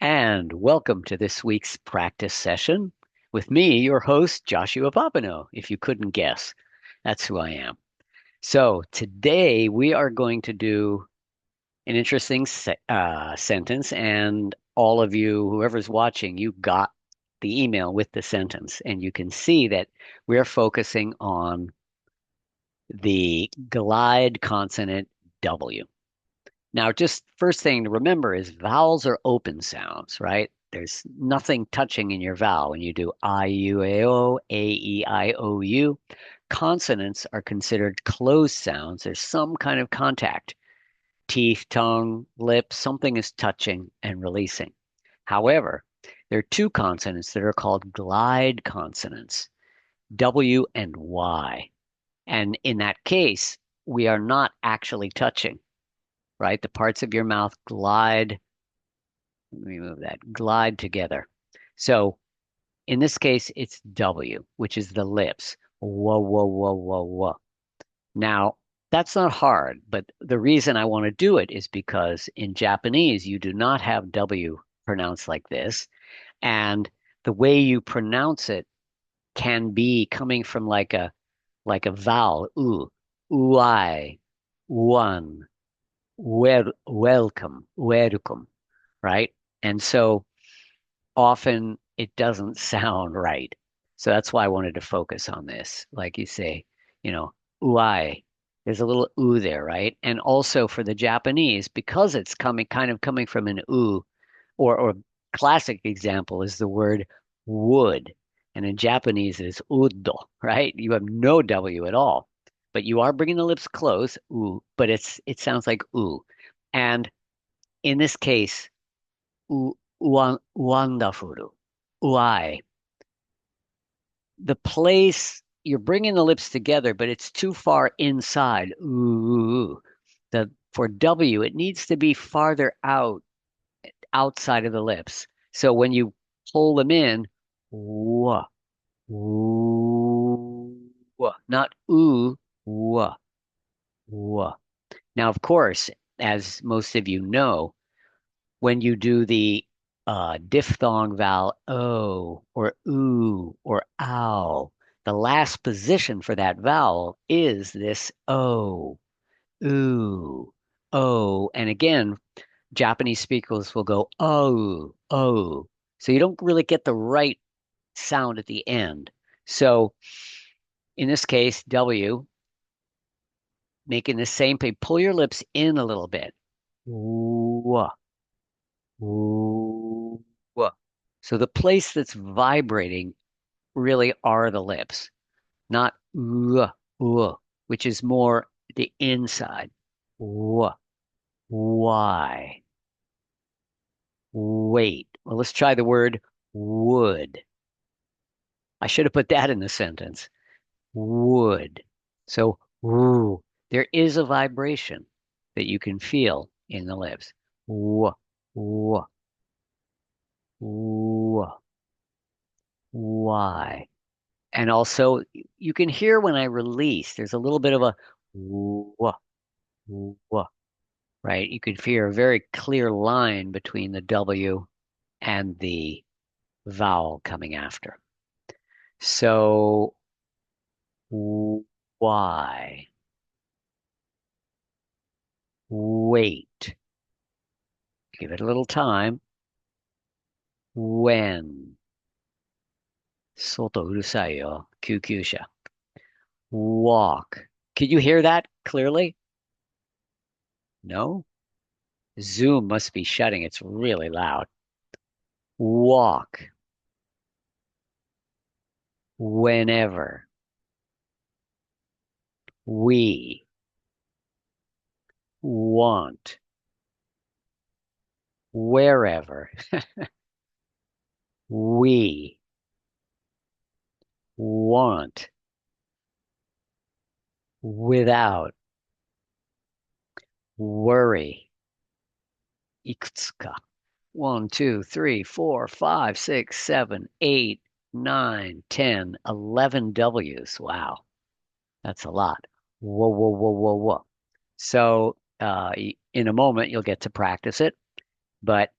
And welcome to this week's practice session with me, your host, Joshua Popenoe. If you couldn't guess, that's who I am. So today we are going to do an interesting sentence, and all of you, whoever's watching, you got the email with the sentence, and you can see that we're focusing on the glide consonant W. Now, just first thing to remember is vowels are open sounds, right? There's nothing touching in your vowel when you do I, U, A, O, A, E, I, O, U. Consonants are considered closed sounds. There's some kind of contact. Teeth, tongue, lips, something is touching and releasing. However, there are two consonants that are called glide consonants, W and Y. And in that case, we are not actually touching, right? The parts of your mouth glide, let me move that, glide together. So in this case, it's W, which is the lips. Whoa, whoa, whoa, whoa, whoa. Now, that's not hard, but the reason I want to do it is because in Japanese, you do not have W pronounced like this. And the way you pronounce it can be coming from like a vowel, u, uai, one, welcome, right? And so often it doesn't sound right. So that's why I wanted to focus on this. Like you say, you know, uai. There's a little oo there, right? And also for the Japanese, because it's coming from an oo, or classic example is the word wood. And in Japanese it is uddo, right? You have no W at all. But you are bringing the lips close, oo, but it sounds like oo. And in this case, wonderful. Why? The place you're bringing the lips together, but it's too far inside. Ooh. For W, it needs to be farther outside of the lips. So when you pull them in, wah, ooh, wah, not ooh, wah, wah. Now, of course, as most of you know, when you do the diphthong vowel o or oo or ow, the last position for that vowel is this o, ooh, o. And again, Japanese speakers will go oh, oh. So you don't really get the right sound at the end. So in this case, W, making the same thing, pull your lips in a little bit. Wah, wah. So the place that's vibrating really are the lips, not which is more the inside. Why? Wait. Well, let's try the word would. I should have put that in the sentence. Would. So, there is a vibration that you can feel in the lips. W, w, w, why? And also, you can hear when I release, there's a little bit of a wah, wah, right? You can hear a very clear line between the W and the vowel coming after. So, why? Wait. Give it a little time. When? 外うるさいよ。救急車. Walk. Could you hear that clearly? No? Zoom must be shutting. It's really loud. Walk. Whenever. We want. Wherever. We want. Without. Worry. いくつか. 1, 2, 3, 4, 5, 6, 7, 8, 9, 10, 11 W's. Wow. That's a lot. Whoa, whoa, whoa, whoa, whoa. So in a moment, you'll get to practice it. But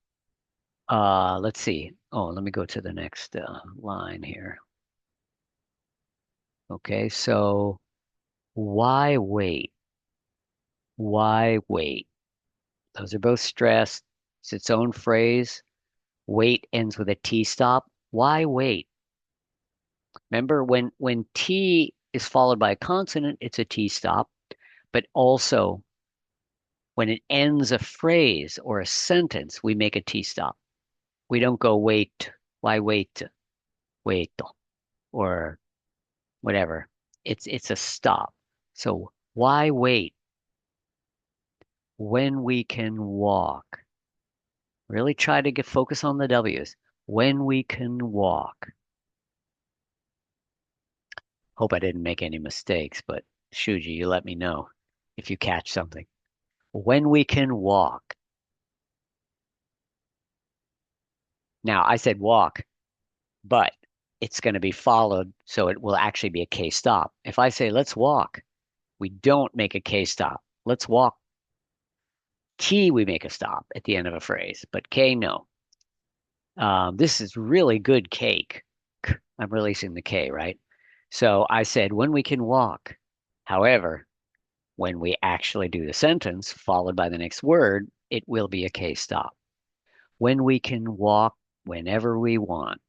Let's see. Oh, let me go to the next line here. Okay, so why wait? Why wait? Those are both stressed. It's its own phrase. Wait ends with a T stop. Why wait? Remember when T is followed by a consonant, it's a T stop. But also when it ends a phrase or a sentence, we make a T stop. We don't go wait. Why wait? Wait or whatever. It's a stop. So why wait when we can walk? Really try to get focus on the W's. When we can walk. Hope I didn't make any mistakes, but Shuji, you let me know if you catch something. When we can walk. Now, I said walk, but it's going to be followed, so it will actually be a K stop. If I say let's walk, we don't make a K stop. Let's walk. T, we make a stop at the end of a phrase, but K, no. This is really good cake. I'm releasing the K, right? So I said when we can walk. However, when we actually do the sentence, followed by the next word, it will be a K stop. When we can walk whenever we want.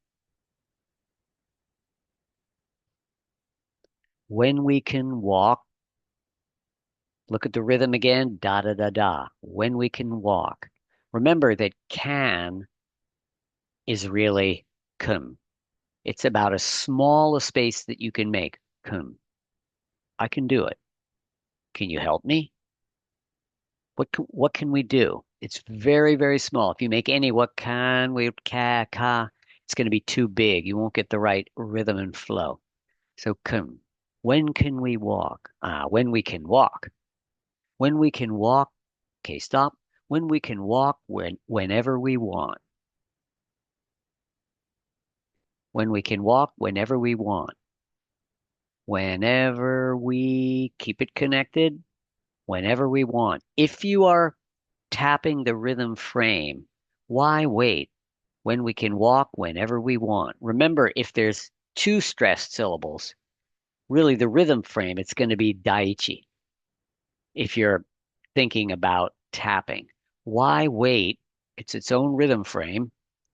When we can walk, look at the rhythm again, da da da da. When we can walk. Remember that can is really kun. It's about as small a space that you can make. Kun. I can do it. Can you help me? What can we do? It's very, very small. If you make any what can we ka, it's going to be too big. You won't get the right rhythm and flow. So kun. When can we walk? When we can walk. When we can walk. Okay, stop. When we can walk whenever we want. When we can walk whenever we want. Whenever we keep it connected, whenever we want. If you are tapping the rhythm frame, why wait when we can walk whenever we want? Remember, if there's two stressed syllables, really the rhythm frame, it's going to be daiichi. If you're thinking about tapping, why wait? It's its own rhythm frame,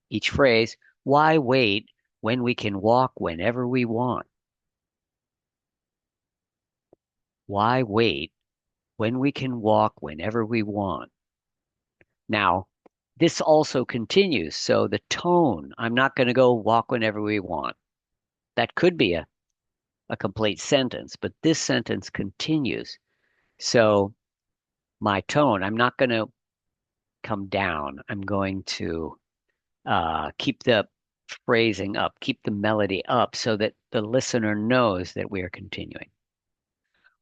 each phrase. Why wait when we can walk whenever we want? Why wait when we can walk whenever we want? Now, this also continues. So the tone, I'm not going to go walk whenever we want. That could be a complete sentence, but this sentence continues. So my tone, I'm not going to come down. I'm going to keep the phrasing up, keep the melody up so that the listener knows that we are continuing.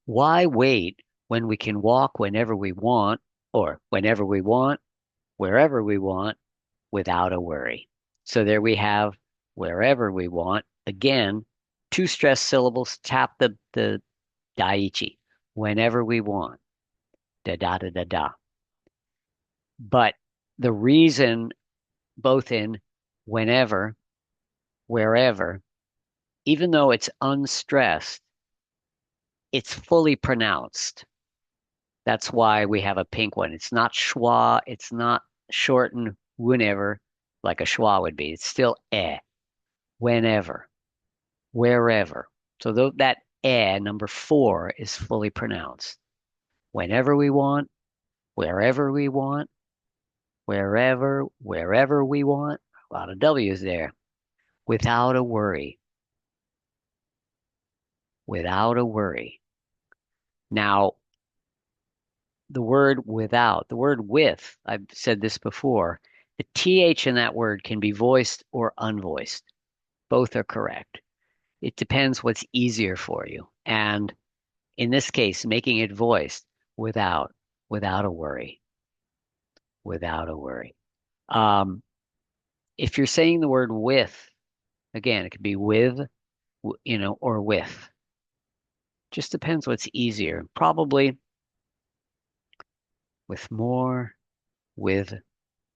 Why wait when we can walk whenever we want, or whenever we want, wherever we want, without a worry? So there we have wherever we want. Again, two stressed syllables, tap the daiichi, whenever we want, da da da da da. But the reason both in whenever, wherever, even though it's unstressed, it's fully pronounced. That's why we have a pink one. It's not schwa, it's not shortened whenever, like a schwa would be. It's still whenever, wherever. So that number four, is fully pronounced. Whenever we want, wherever we want, wherever we want. A lot of W's there. Without a worry, without a worry. Now, the word without, the word with, I've said this before, the TH in that word can be voiced or unvoiced. Both are correct. It depends what's easier for you. And in this case, making it voiced without a worry, without a worry. If you're saying the word with, again, it could be with, or with. Just depends what's easier. Probably with more, with,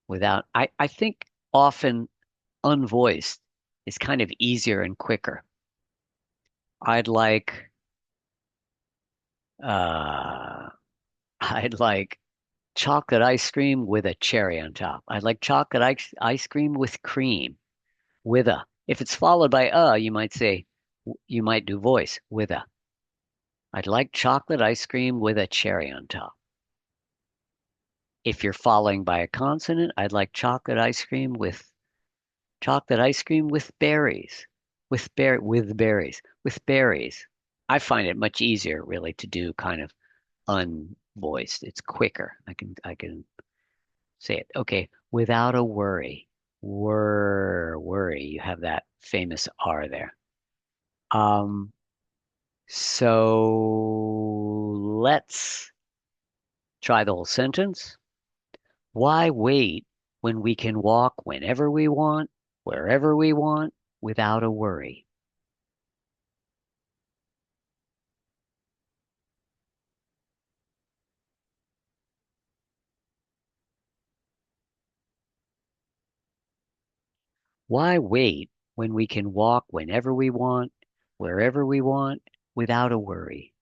without. I think often unvoiced is kind of easier and quicker. I'd like uh I'd like chocolate ice cream with a cherry on top. I'd like chocolate ice cream with cream with a. If it's followed by you might say you might do voice with a. I'd like chocolate ice cream with a cherry on top. If you're following by a consonant, I'd like chocolate ice cream with berries. With berries. With berries. I find it much easier really to do kind of unvoiced. It's quicker. I can say it. Okay, without a worry. Worry. You have that famous R there. Um, so let's try the whole sentence. Why wait when we can walk whenever we want, wherever we want, without a worry? Why wait when we can walk whenever we want, wherever we want, without a worry?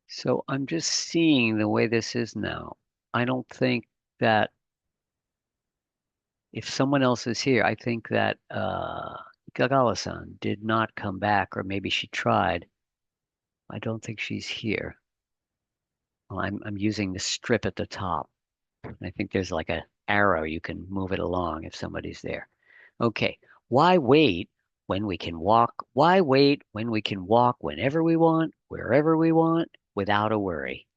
So I'm just seeing the way this is now. I don't think that if someone else is here, I think that Kagawa-san did not come back, or maybe she tried. I don't think she's here. Well, I'm using the strip at the top. And I think there's like a arrow you can move it along if somebody's there. Okay. Why wait when we can walk? Why wait when we can walk whenever we want, wherever we want, without a worry?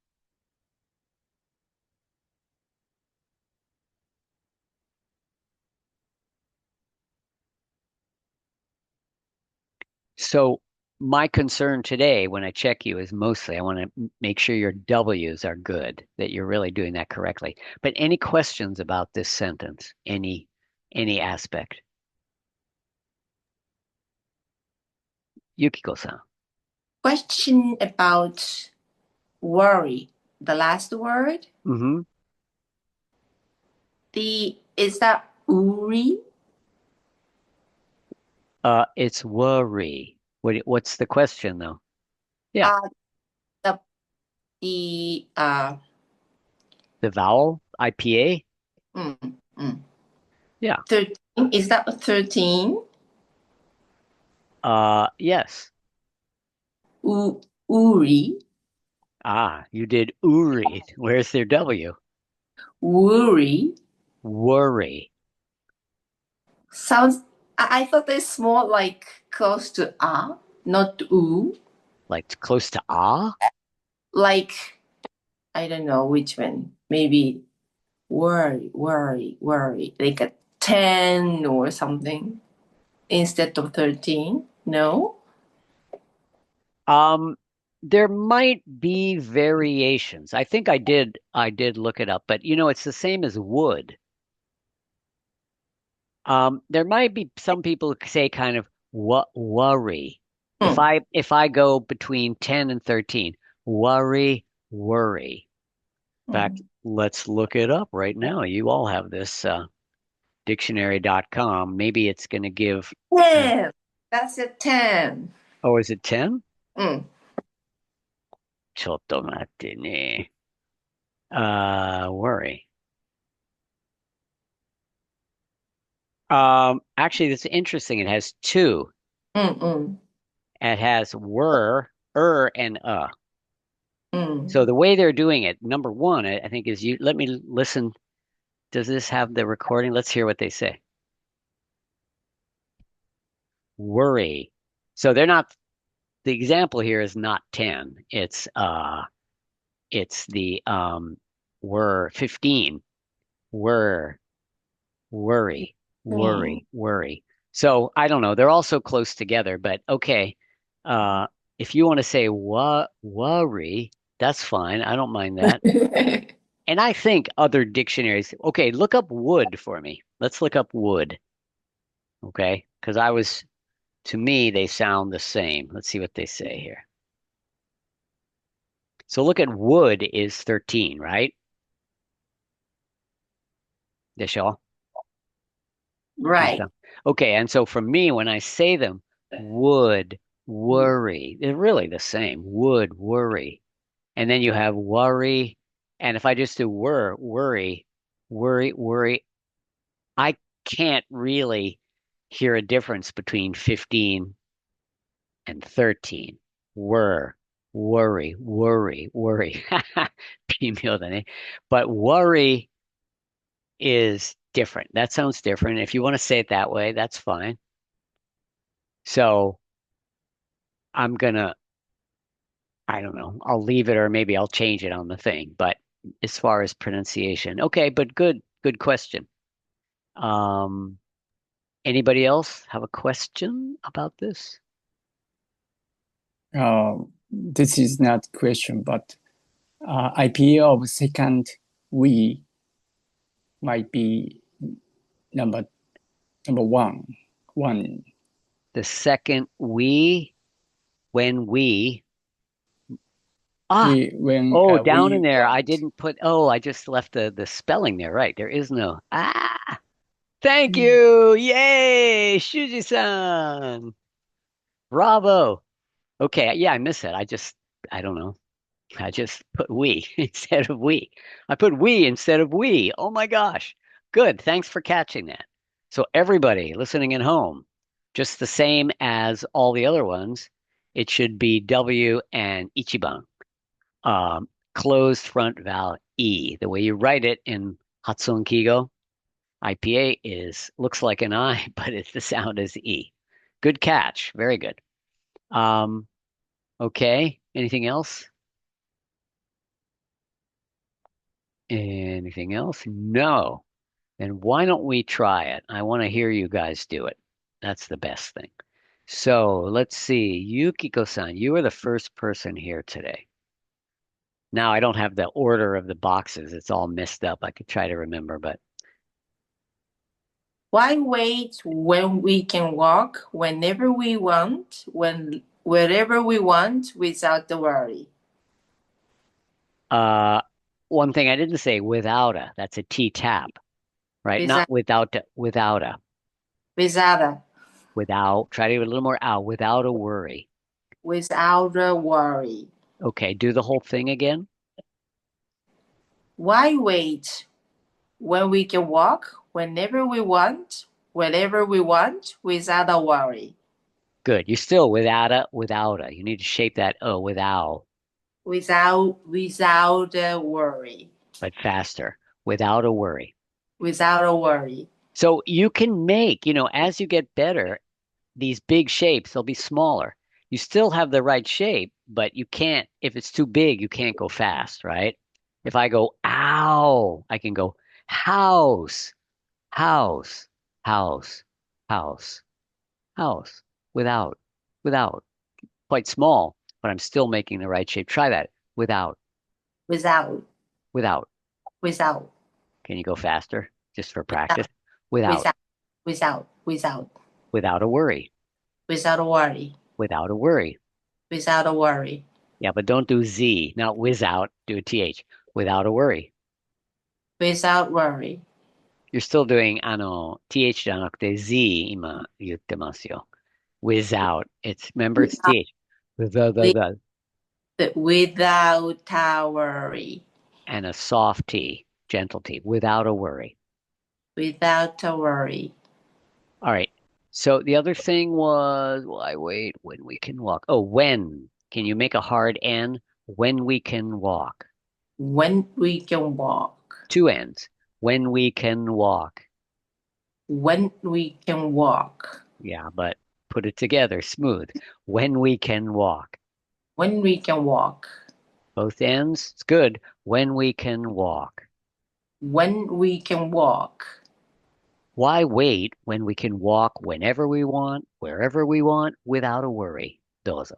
So my concern today when I check you is mostly I want to make sure your W's are good, that you're really doing that correctly. But any questions about this sentence? Any aspect? Yukiko-san. Question about worry. The last word, Mm-hmm. the is that uri? It's worry. What's the question though? Yeah, Uh, the the the vowel, IPA. mm, mm. Yeah. 13, is that 13? Yes. Uri, Ah, you did uri. Where's their W? worry Worry. sounds. I thought it's more like close to not u. Like close to ah? Like I don't know which one. Maybe worry. Like a 10 or something instead of 13. No. Um, there might be variations. I did look it up, but it's the same as wood. There might be some people who say kind of worry. If Hmm. I go between 10 and 13, worry. In fact, Hmm. let's look it up right now. You all have this dictionary.com. Maybe it's going to give uh, 10. That's a 10. oh, is it 10? Mm. ちょっと待ってね. Worry. Actually, that's interesting. It has two. Mm, mm, It has and mm. So the way they're doing it, number one, I think is you let me listen. Does this have the recording? Let's hear what they say. Worry. So they're not, the example here is not 10. It's the were 15. Were, worry, Mm. worry. So I don't know. They're all so close together, but okay. Uh if you want to say worry, that's fine. I don't mind that. And I think other dictionaries, okay, look up wood for me. Let's look up wood, okay? Because to me, they sound the same. Let's see what they say here. So look at would is 13, right? でしょ? Right. Okay, and so for me, when I say them, would, worry, they're really the same. Would, worry. And then you have worry. And if I just do worry, worry, I can't really hear a difference between 15 and 13. Were, worry. 微妙だね. But worry is different. That sounds different. If you want to say it that way, that's fine. So I'm gonna, I don't know, I'll leave it or maybe I'll change it on the thing. But as far as pronunciation, okay, but good question. Um, Anybody else have a question about this? This is not question, but IPA of second we might be number one. One. The second when we, ah, When oh, down in we there, I want. didn't put, oh, I just left the spelling there, right? There is no, thank you. Yay, Shuji-san. Bravo. Okay, yeah, I miss it. I don't know. I just put we instead of we. I put we instead of we. Oh my gosh. Good. Thanks for catching that. So everybody listening at home, just the same as all the other ones, it should be W and Ichiban. Closed front vowel E. The way you write it in Hatsun Kigo, IPA is looks like an I, but the sound is E. Good catch. Very good. Um, okay. Anything else? Anything else? No. Then why don't we try it? I want to hear you guys do it. That's the best thing. So let's see. Yukiko-san, you are the first person here today. Now I don't have the order of the boxes. It's all messed up. I could try to remember, but Why wait when we can walk whenever we want, wherever we want without the worry? uh one thing I didn't say without a. That's a T tap, right? Not Without, without a. without a, Without. Try to do a little more out without a worry. without a worry. Okay, do the whole thing again. Why wait when we can walk whenever we want, wherever we want without a worry? Good. You're still without a. You need to shape that O without, Without a worry. but faster. Without a worry. Without a worry. So you can make, as you get better, these big shapes, they'll be smaller. You still have the right shape, but you can't, if it's too big, you can't go fast, right? If I go ow, I can go house, house, house, house, house, without, without. Quite small, but I'm still making the right shape. Try that. Without, Without, without. without, Can you go faster just for without, practice? Without, without, without a worry, without a worry, without a worry. without a worry, Yeah, but don't do Z, not without, do a TH. Without a worry. without worry, You're still doing, TH じゃなくて Z 今言ってますよ. Without. Remember it's without, TH. The, without a worry, and a soft T, gentle T, without a worry. without a worry. All right. So the other thing was, why wait when we can walk? Oh, when. Can you make a hard N? When we can walk. When we can walk, Two N's. When we can walk. when we can walk, Yeah, but put it together, smooth. When we can walk. when we can walk, Both ends. It's good. When we can walk. when we can walk. Why wait when we can walk whenever we want, wherever we want, without a worry? Dozo.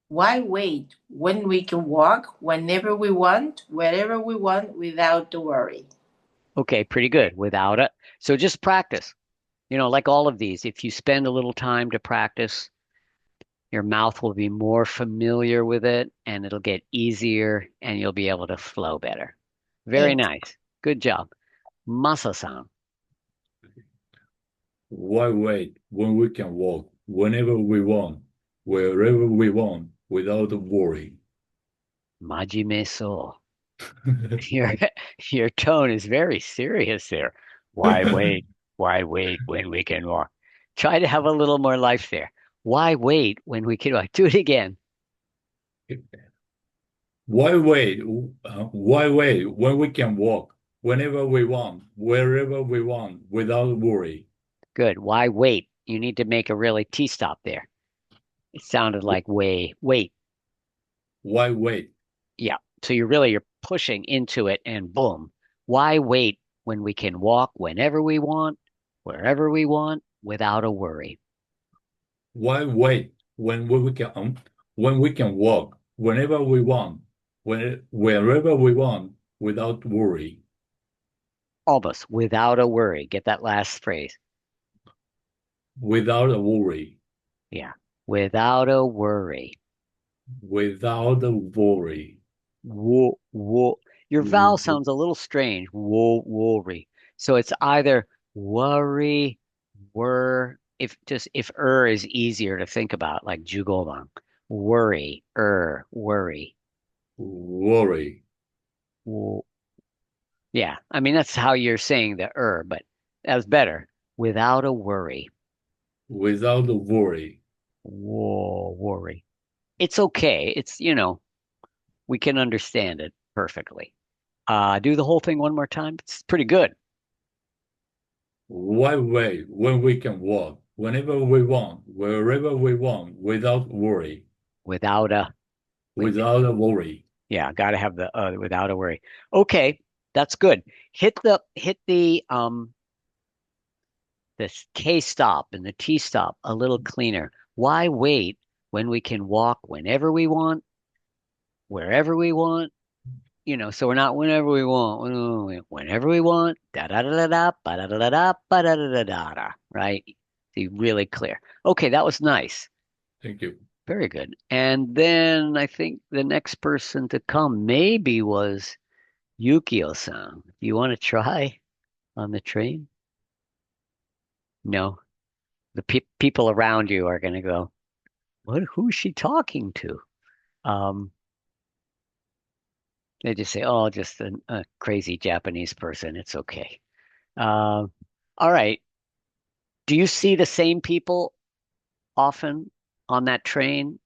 Why wait when we can walk whenever we want, wherever we want without the worry? Okay, pretty good. Without it. So just practice. Like all of these, if you spend a little time to practice, Your mouth will be more familiar with it and it'll get easier and you'll be able to flow better. Very Thanks. nice. Good job. Masa-san. Why wait when we can walk whenever we want, wherever we want, without worry? Majime so. Your your tone is very serious there. Why wait? Why wait when we can walk? Try to have a little more life there. Why wait when we can walk? Do it again. Why wait when we can walk whenever we want, wherever we want, without worry? Good. Why wait? You need to make a really T stop there. It sounded like wait. Why wait? Yeah. So you're pushing into it and boom. Why wait when we can walk whenever we want, wherever we want, without a worry? Why wait when we can walk whenever we want, wherever we want, without worry? Almost without a worry. Get that last phrase. Without a worry. Yeah. Without a worry. Without a worry. Wo, wo. Your vowel sounds a little strange. Worry. So it's either worry, if is easier to think about, like jugobang. Worry, worry. Worry. Wo. Yeah, I mean that's how you're saying the but that was better. Without a worry. Without a worry. Whoa, worry. It's okay. We can understand it perfectly. Do the whole thing one more time. It's pretty good. Why wait when we can walk whenever we want, wherever we want, without worry? Without a, wait a minute. Without a worry. Yeah, got to have the without a worry. Okay, that's good. Hit the K stop and the T stop a little cleaner. Why wait when we can walk whenever we want, wherever we want? So we're not whenever we want, whenever we want, da da da da da, ba da da da da, ba da da da da da, right? See, really clear. Okay, that was nice. Thank you. Very good. And then I think the next person to come maybe was Yukio-san. You want to try on the train? No. The people around you are going to go, who's she talking to? Um, they just say, oh, just a crazy Japanese person. It's okay. All right. Do you see the same people often on that train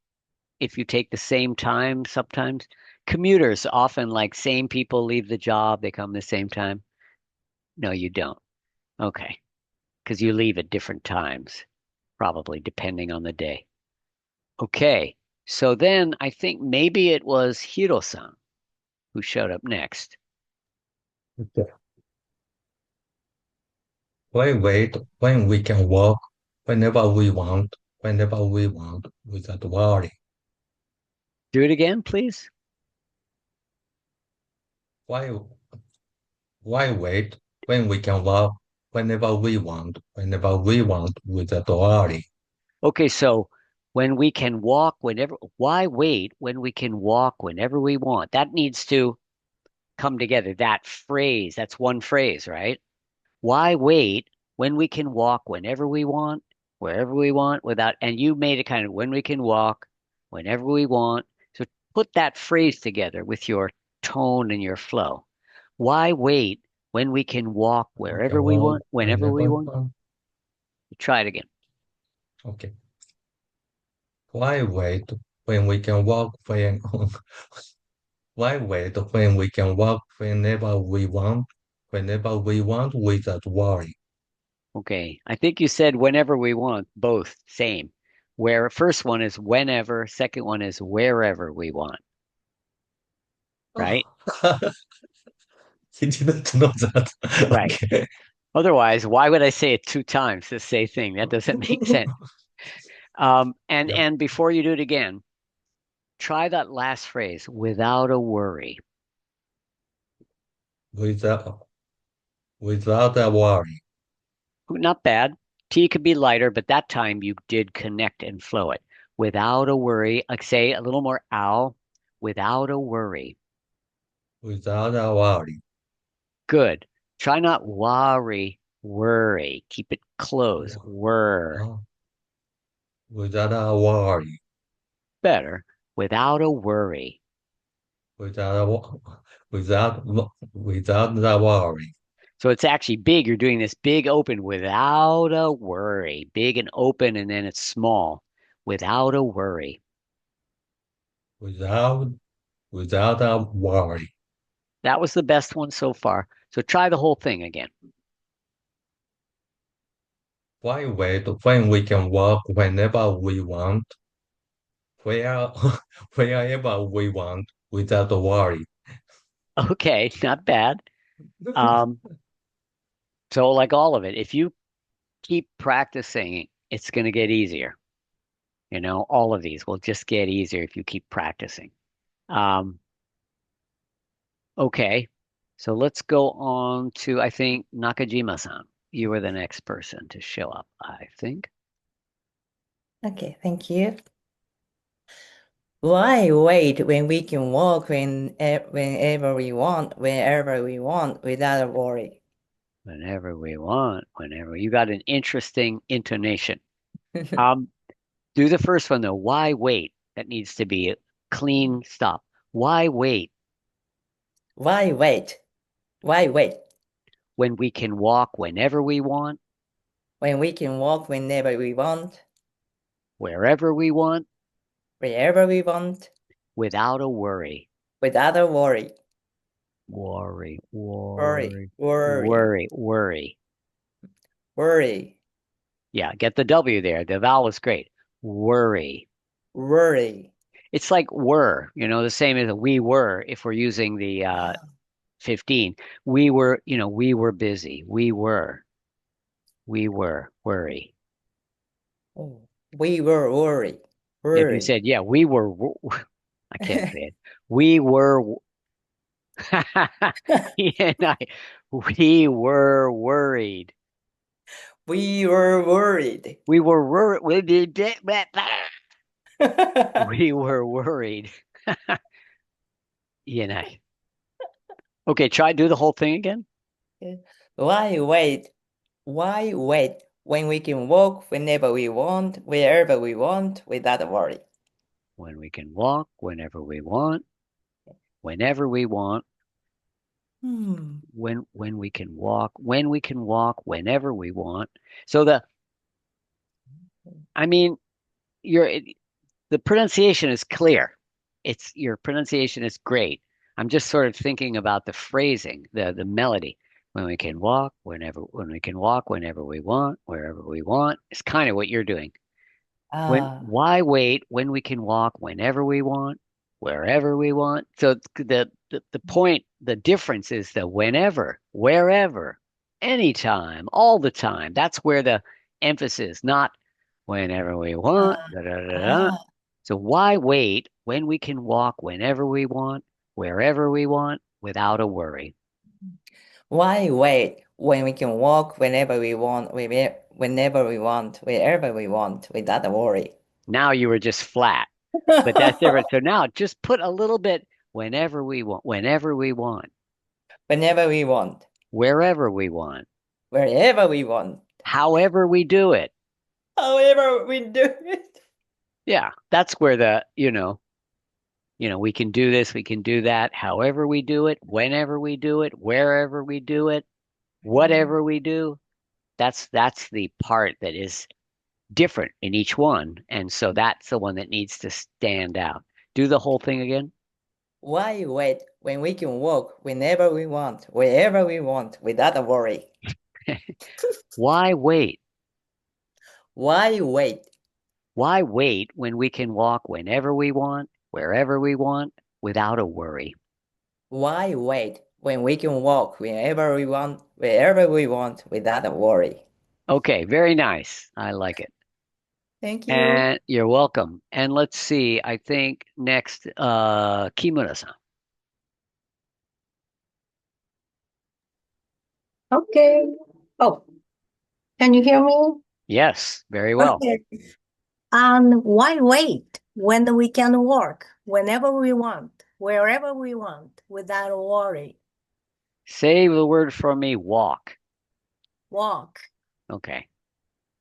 if you take the same time sometimes? Commuters often like same people leave the job, they come the same time. No, you don't. Okay. Because you leave at different times, probably depending on the day. Okay. So then I think maybe it was Hiro-san who showed up next. Okay. Why wait when we can walk whenever we want, without worry? Do it again, please. Why why wait when we can walk whenever we want, without worry? Okay, so when we can walk whenever, why wait when we can walk whenever we want? That needs to come together. That phrase, that's one phrase, right? Why wait when we can walk whenever we want, wherever we want, without, and you made it kind of when we can walk whenever we want. So put that phrase together with your tone and your flow. Why wait when we can walk We can wherever we walk want, whenever whenever we we want? want. Try it again. Okay. Why wait when we can walk why wait when we can walk whenever we want, without worry? Okay. I think you said whenever we want, both same. Where first one is whenever, second one is wherever we want, right? Oh, he didn't know that. Right. Okay. Otherwise, why would I say it two times, the same thing? That doesn't make sense. And Yeah. and before you do it again, try that last phrase without a worry. Without without a worry. Not bad. T could be lighter, but that time you did connect and flow it. without a worry. Like say a little more ow, without a worry. Without a worry. Good. Try not worry, worry. Keep it close. Whir. Oh, without a worry. Better. Without a worry. Without a, without a worry. So it's actually big. You're doing this big open without a worry. Big and open, and then it's small. Without a worry. Without a worry. That was the best one so far. So try the whole thing again. Why wait when we can walk whenever we want, where wherever we want without a worry? Okay, not bad. Um, so like all of it, if you keep practicing, it's going to get easier. You know, all of these will just get easier if you keep practicing. Um, okay, so let's go on to, I think, Nakajima-san. You were the next person to show up, I think. Okay, thank you. Why wait when we can walk whenever we want, wherever we want, without a worry? Whenever we want, whenever. You got an interesting intonation. Um, do the first one though. Why wait? That needs to be a clean stop. Why wait Why wait? Why wait when we can walk whenever we want, when we can walk whenever we want, wherever we want, wherever we want, without a worry? without a worry? Worry, Worry, worry, worry, worry, worry. worry, Yeah, get the W there. The vowel is great. Worry. worry. It's like were, you know, the same as a we were if we're using the 15. We were, you know, we were busy. We were, worry. Oh, we were worried. If you Worry. said, yeah, we were, I can't say it. We were, he and I, we were worried. We were worried. We were worried. We were worried. He and I. Okay, do the whole thing again. Why wait? Why wait when we can walk whenever we want, wherever we want, without a worry? When we can walk whenever we want, whenever we want, Hmm. when we can walk, whenever we want. So the, I mean, your the pronunciation is clear. It's your pronunciation is great. I'm just sort of thinking about the phrasing, the melody. When we can walk, when we can walk, whenever we want, wherever we want. It's kind of what you're doing. Why wait when we can walk whenever we want, wherever we want? So the point, the difference is the whenever, wherever, anytime, all the time. That's where the emphasis, not whenever we want. Da, da, da, da. ah. So why wait when we can walk whenever we want, wherever we want, without a worry? Why wait when we can walk whenever we want, whenever we want, wherever we want, without a worry? Now you were just flat, but that's different. So now just put a little bit whenever we want, Whenever we want, wherever we want, wherever we want, however we do it. however we do it. Yeah, that's where the, we can do this, we can do that, however we do it, whenever we do it, wherever we do it, whatever we do. That's the part that is different in each one. And so that's the one that needs to stand out. Do the whole thing again. Why wait when we can walk whenever we want, wherever we want, without a worry? Why wait? Why wait? Why wait when we can walk whenever we want, wherever we want, without a worry? Why wait when we can walk whenever we want, wherever we want, without a worry? Okay, very nice. I like it. Thank you. And you're welcome. And let's see, I think next, Kimura-san. Okay. Oh, can you hear me? Yes, very well. Okay. And why wait when we can work whenever we want, wherever we want, without worry? Say the word for me, walk. Walk. Okay.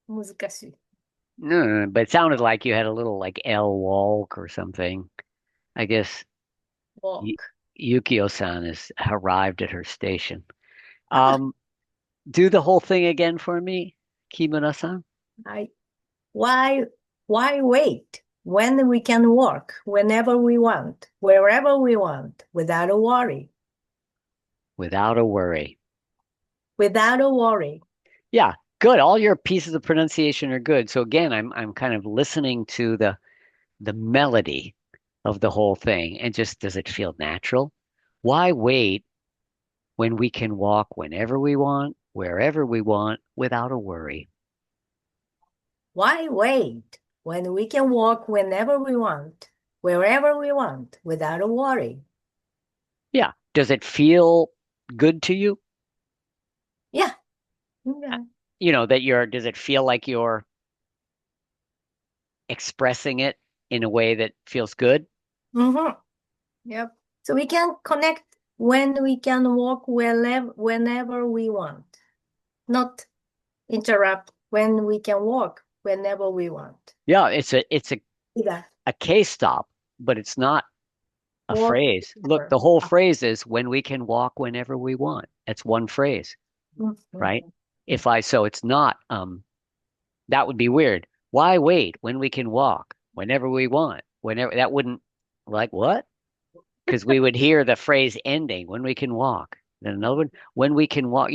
難しい。 No, but it sounded like you had a little like L walk or something. I guess Walk. Yukio-san has arrived at her station. Do the whole thing again for me, Kimura-san. Why wait when we can work whenever we want, wherever we want, without a worry? Without a worry. Without a worry. Yeah, good. All your pieces of pronunciation are good. So again, I'm kind of listening to the melody of the whole thing and just does it feel natural? Why wait when we can walk whenever we want, wherever we want, without a worry? Why wait when we can walk whenever we want, wherever we want, without a worry? Yeah. Does it feel good to you? Yeah. Yeah. You know, does it feel like you're expressing it in a way that feels good? Mm-hmm. Yep. So we can connect when we can walk whenever we want, not interrupt when we can walk whenever we want. Yeah, it's a Yeah. a case stop, but it's not a Walk phrase. Look, whenever. the whole phrase is when we can walk whenever we want. That's one phrase, Mhm. right? So it's not that would be weird. Why wait when we can walk whenever we want? Whenever that wouldn't like what? Because we would hear the phrase ending when we can walk. Then another one, when we can walk,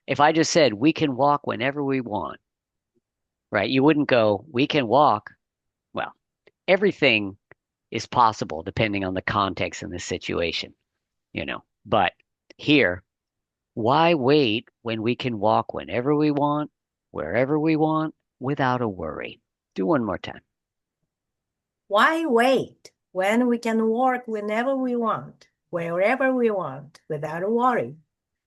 if I just said we can walk whenever we want, right? You wouldn't go, we can walk. Well, everything is possible depending on the context and the situation. But here, why wait when we can walk whenever we want, wherever we want, without a worry? Do one more time. Why wait when we can work whenever we want, wherever we want, without a worry?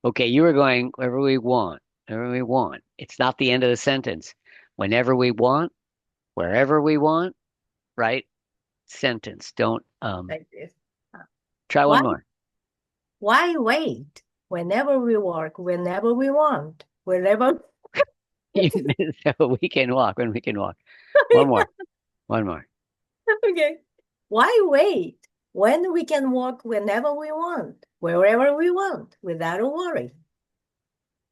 Okay, you were going wherever we want, wherever we want. It's not the end of the sentence. Whenever we want, wherever we want, right? Sentence. Don't Like this. try Why, one more. why wait whenever we work, whenever we want, wherever? So we can walk when we can walk. One more. One more. Okay. Why wait when we can walk whenever we want, wherever we want, without a worry?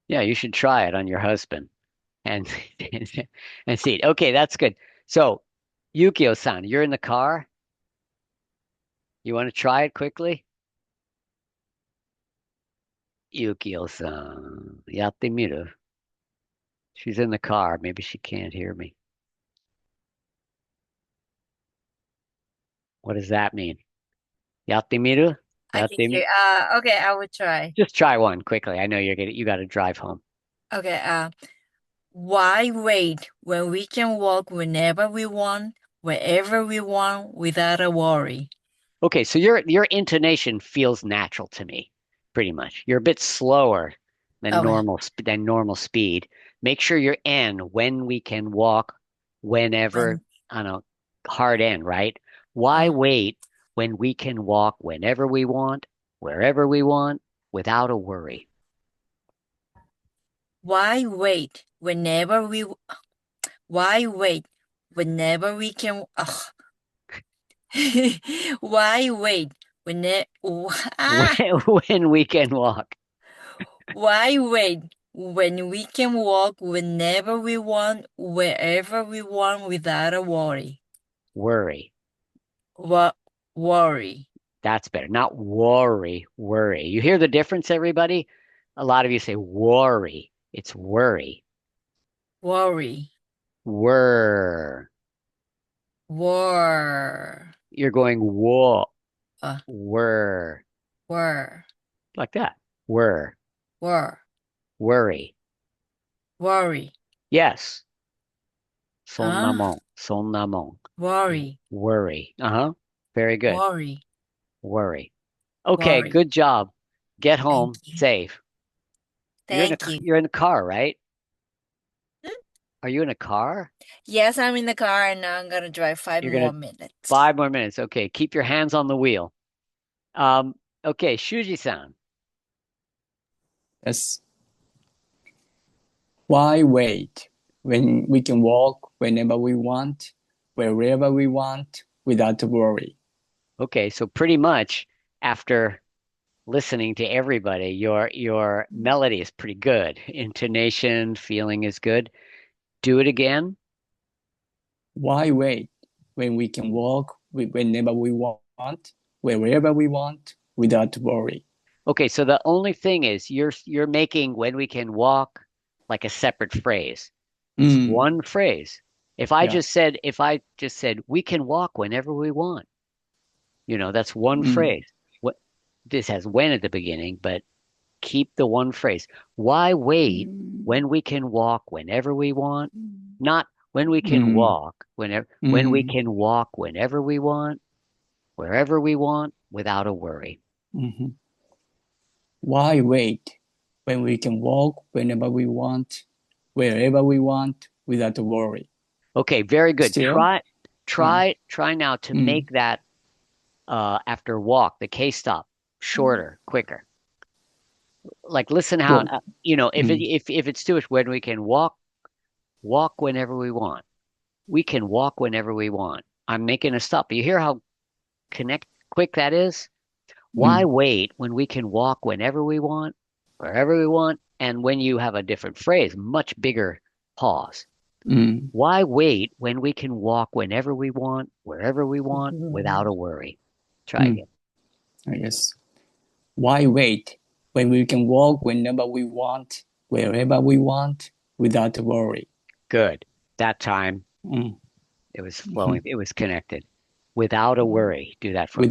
Yeah, you should try it on your husband and and see. Okay, that's good. So, Yukio-san, you're in the car. You want to try it quickly? Yukio-san, yatte miru. She's in the car. Maybe she can't hear me. What does that mean? Yatte miru? I can hear. Okay, I will try. Just try one quickly. I know you got to drive home. Okay. Why wait when we can walk whenever we want, wherever we want, without a worry? Okay, so your intonation feels natural to me, pretty much. You're a bit slower than Okay. normal speed. Make sure your N when we can walk, whenever on a hard N, right? Why wait when we can walk whenever we want, wherever we want, without a worry? Why wait whenever we can why wait When we can walk. why wait when we can walk whenever we want, wherever we want, without a worry? Worry. Worry. That's better. Not worry, worry. You hear the difference, everybody? A lot of you say worry. It's worry. Worry. Whir. War. You're going whoa. Uh, Whir. Were. Like that. Whir. Were. Worry. Worry. Yes. Huh? Sonnamon. Sonnamon. Worry. Worry. Uh-huh. Very good. Worry. Worry. Okay, Worry. good job. Get home Thank you. safe. Thank you. You're in the car, right? Are you in a car? Yes, I'm in the car and now I'm gonna drive 5 You're more gonna minutes. 5 more minutes. Okay, keep your hands on the wheel. Okay, Shuji-san. Yes. Why wait when we can walk whenever we want, wherever we want, without worry? Okay, so pretty much after listening to everybody, your melody is pretty good. Intonation, feeling is good. Do it again. Why wait when we can walk whenever we want, wherever we want, without worry? Okay, so the only thing is you're making when we can walk like a separate phrase. It's one phrase. If I Yeah. just said we can walk whenever we want, that's one Mm. phrase. What this has when at the beginning, but keep the one phrase. Why wait when we can walk whenever we want? Not when we can Mm. walk when we Mm. can walk whenever we want, wherever we want, without a worry. Mhm. Why wait when we can walk whenever we want, wherever we want, without worry? Okay, very good. Still? Mm. Try now to Mm. make that after walk, the K stop, shorter, quicker. Like listen how Well, mm. if it's too much when we can walk whenever we want. We can walk whenever we want. I'm making a stop. You hear how connect quick that is? Why Mm. wait when we can walk whenever we want, wherever we want, and when you have a different phrase, much bigger pause. Mm. Why wait when we can walk whenever we want, wherever we want, without a worry? Try Mm. again. I guess. Why wait when we can walk whenever we want, wherever we want, without worry? Good. That time Mm. it was flowing. Mhm. It was connected. Without a worry. Do that for me.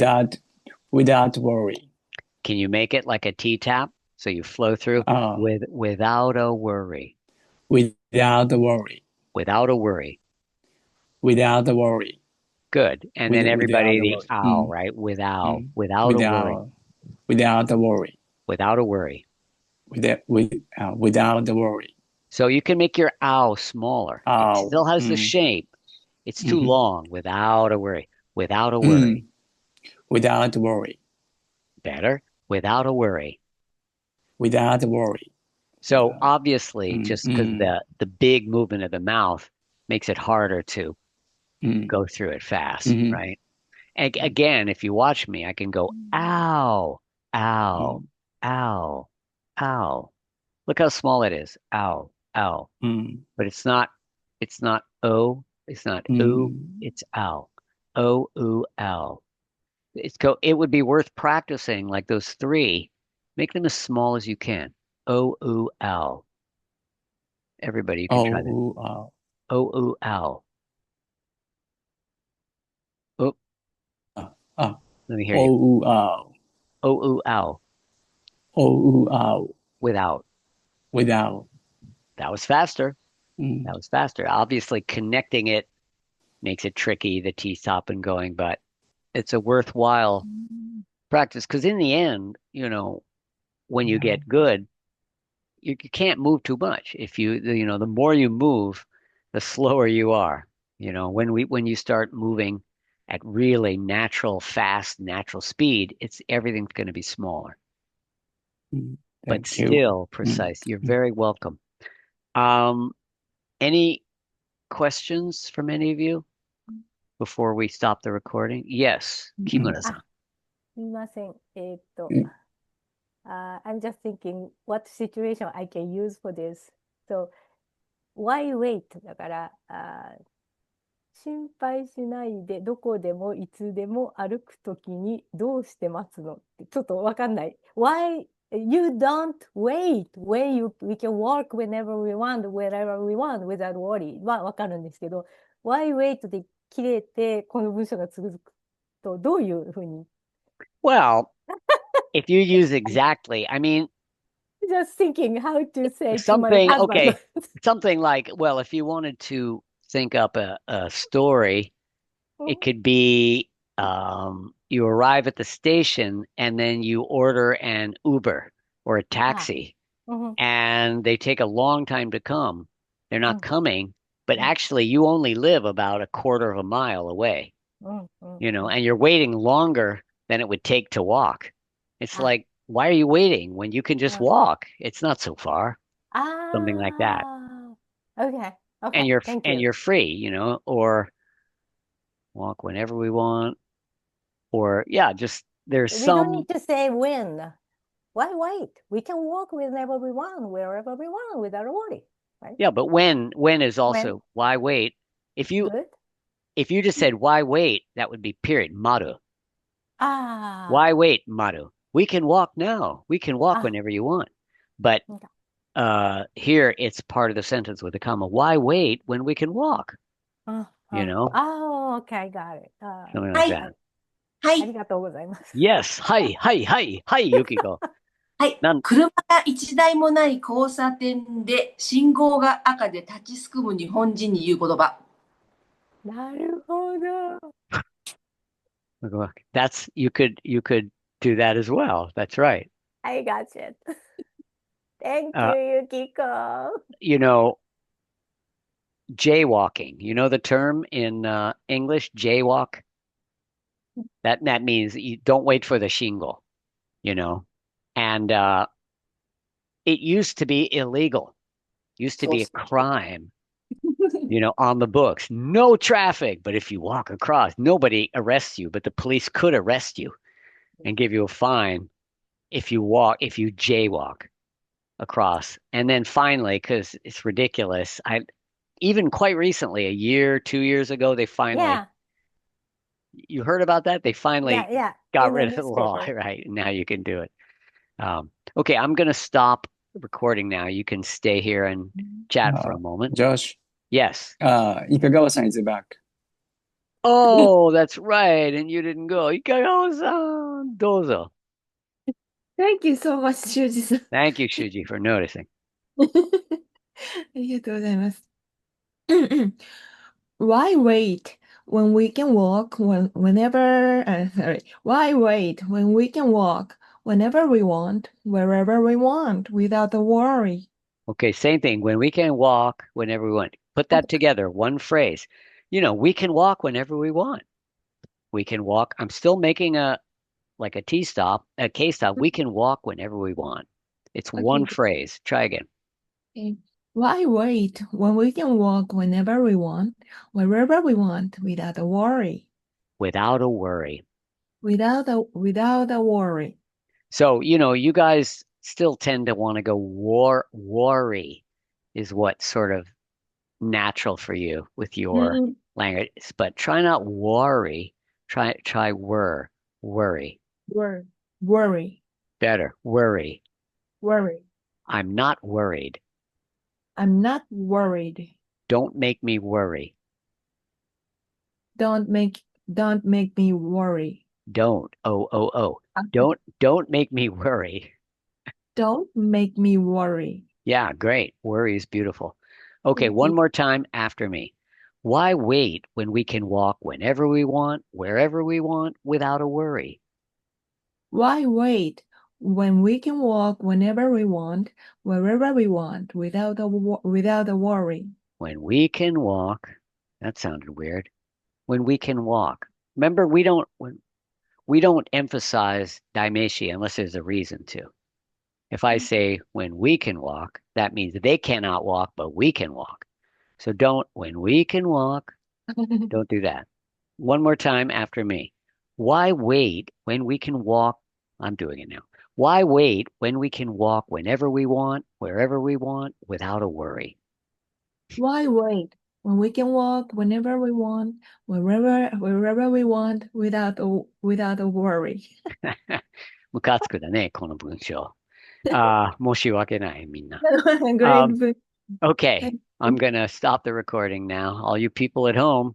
Without worry. Can you make it like a T tap? So you flow through Uh, without a worry. without worry. Without a worry. Without worry. Good. And then Without everybody the worry. ow, Mm. right? Mm. Without a worry. Without worry. Without a worry. Without worry. So you can make your ow smaller. It Oh. still has the Mm. shape. It's too Mhm. long. Without a worry. Without a worry. Mm. Without worry. Better. Without a worry. Without worry. So obviously, Mm. just because Mm. the big movement of the mouth makes it harder to Mm. go through it fast, Mhm. right? Again, if you watch me, I can go ow, ow, Mm. ow, ow. Look how small it is. Ow, ow. Mm. But it's not o, it's not oo, Mm. it's ow. O, oo, ow. It would be worth practicing like those three. Make them as small as you can. O, oo, ow. Everybody, you can try that. Oh. Oh. O, oo, ow. Oh, Ah. Ah. let me hear you. Oh. Oh. O, oo, ow. Oh. Oh. Without. Without. That was faster. Mm. That was faster. Obviously, connecting it makes it tricky, the T stop and going, but it's a worthwhile practice because in the end, when you Yeah. get good, you can't move too much. If the more you move, the slower you are. When you start moving at really natural, fast, natural speed, everything's going to be smaller, Mm. but Thank you. still Mm. precise. You're Mm. very welcome. Um, any questions from any of you before we stop the recording? Yes, Mm. Kimura-san. すみません。Mm. I'm just thinking what situation I can use for this. So, why wait? だから、心配しないでどこでもいつでも歩くときにどうして待つのってちょっとわかんない。Why you don't wait when we can walk whenever we want, wherever we want without worry はわかるんですけど、Why wait で切れてこの文章が続くとどういうふうに Well, if you use exactly, I mean, Just thinking how to say to my something, husband. okay, something like, well, if you wanted to think up a story, it could be you arrive at the station and then you order an Uber or a taxi Mhm. and they take a long time to come. They're not Mm. coming. but actually you only live about a quarter of a mile away, Mm. and you're waiting longer than it would take to walk. It's Ah. like, why are you waiting when you can just Ah. walk? It's not so far, something like that. Okay. And Okay. you're Thank and you. you're free, or walk whenever we want, or yeah, just there's We don't some need to say when. Why wait? We can walk whenever we want, wherever we want, without a worry, right? yeah, but when is When? also why wait? If you Good. if you just said why wait, that would be period, maru. Why Ah. wait, maru? We can walk now. We can walk Ah. whenever you want. But Okay. here it's part of the sentence with a comma. Why wait when we can walk? Oh, okay, got it. Something は like い、that. は あり い、がとうございます。 Yes. Hi, hi, hi, hi, Yukiko. はい。なん車が一台もない交差点で信号が赤で立ちすくむ日本人に言う言葉。なるほど。 That's you could do that as well. That's right. I got it. Thank Uh, you, Yukiko. you know, jaywalking. You know the term in English, jaywalk? That means you don't wait for the shingle, you know. And it used to be illegal. Used to そう be a そう。crime, on the books. No traffic, but if you walk across, nobody arrests you, but the police could arrest you and give you a fine if you jaywalk across. And then finally, because it's ridiculous, I even quite recently, a year, 2 years ago, they finally, Yeah, you heard about that? They finally yeah. got In the rid of the law, newspaper. right? Now you can do it. Okay, I'm going to stop recording now. You can stay here and chat for a moment. Josh, Yes. Ikagawa-san is back. Oh, that's right. And you didn't go. Ikagawa-san, dozo. Thank you so much, 修二さん。Thank you, Shuji, for noticing. ありがとうございます。Why wait when we can walk sorry. Why wait when we can walk whenever we want, wherever we want, without a worry? Okay, same thing. When we can walk whenever we want. Put that together, one phrase. We can walk whenever we want. We can walk. I'm still making a K stop. We can walk whenever we want. It's one Okay. phrase. Try again. Okay. Why wait when we can walk whenever we want, wherever we want, without a worry? Without a worry. Without a worry. So, you guys still tend to want to go worry is what sort of natural for you with your language. But try not worry. Try worry. Worry. Better. Worry. Worry. I'm not worried. I'm not worried. Don't make me worry. Don't make me worry. Don't. Oh. Don't make me worry. Don't make me worry. Yeah, great. Worry is beautiful. Okay, Thank one you. more time after me. Why wait when we can walk whenever we want, wherever we want, without a worry? Why wait when we can walk whenever we want, wherever we want, without a worry? When we can walk, that sounded weird. When we can walk. Remember, we don't emphasize daimeshi unless there's a reason to. If I say when we can walk, that means they cannot walk, but we can walk. So when we can walk, don't do that. One more time after me. Why wait when we can walk? I'm doing it now. Why wait when we can walk whenever we want, wherever we want, without a worry? Why wait when we can walk whenever we want, wherever we want, without a worry? ムカつくだね、この文章。申し訳ない、みんな。Great. Okay, I'm going to stop the recording now. All you people at home,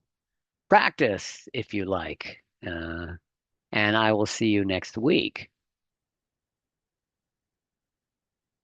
practice if you like. And I will see you next week.